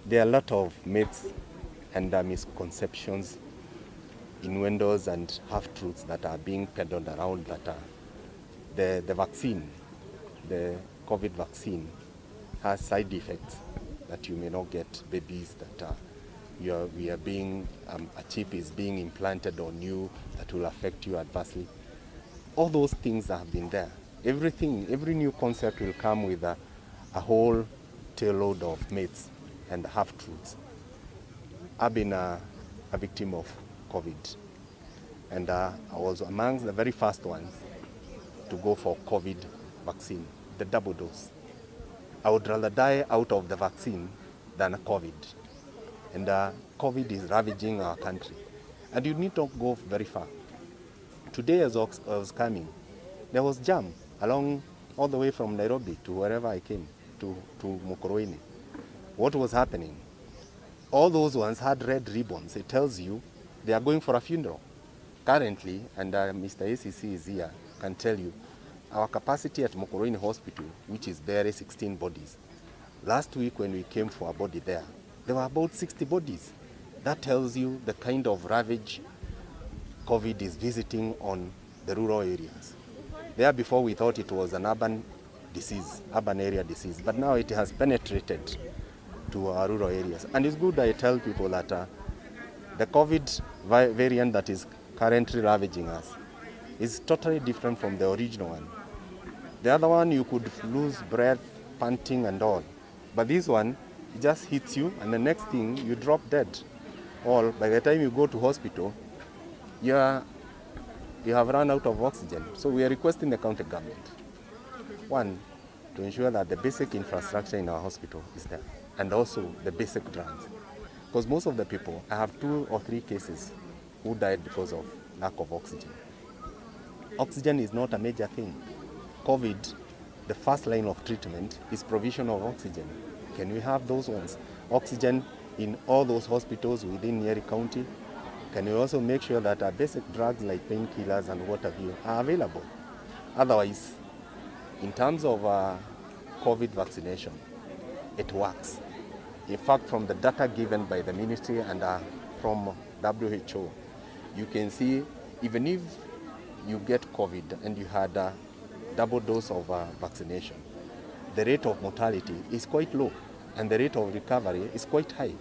There are a lot of myths and misconceptions, innuendos and half-truths that are being peddled around that the vaccine, the COVID vaccine, has side effects that you may not get babies, that a chip is being implanted on you that will affect you adversely. All those things have been there. Every new concept will come with a whole tailload of myths and half-truths. I've been a victim of COVID, and I was amongst the very first ones to go for COVID vaccine, the double dose. I would rather die out of the vaccine than COVID. And COVID is ravaging our country. And you need not go very far. Today as I was coming, there was jam along all the way from Nairobi to wherever I came, to Mortuaries. What was happening? All those ones had red ribbons. It tells you they are going for a funeral. Currently, and Mr. ACC is here, can tell you, our capacity at Mortuaries Hospital, which is barely 16 bodies. Last week when we came for a body there were about 60 bodies. That tells you the kind of ravage COVID is visiting on the rural areas. There before we thought it was an urban area disease, but now it has penetrated to our rural areas. And it's good I tell people that the COVID variant that is currently ravaging us is totally different from the original one. The other one, you could lose breath, panting and all. But this one, it just hits you, and the next thing, you drop dead. Or by the time you go to hospital, you have run out of oxygen. So we are requesting the county government, one, to ensure that the basic infrastructure in our hospital is there, and also the basic drugs. Because most of the people, I have 2 or 3 cases who died because of lack of oxygen. Oxygen is not a major thing. COVID, the first line of treatment is provision of oxygen. Can we have those ones? Oxygen in all those hospitals within Nyeri County? Can we also make sure that our basic drugs like painkillers and what have you are available? Otherwise, in terms of COVID vaccination, it works. In fact, from the data given by the ministry and from WHO, you can see even if you get COVID and you had a double dose of vaccination, the rate of mortality is quite low and the rate of recovery is quite high.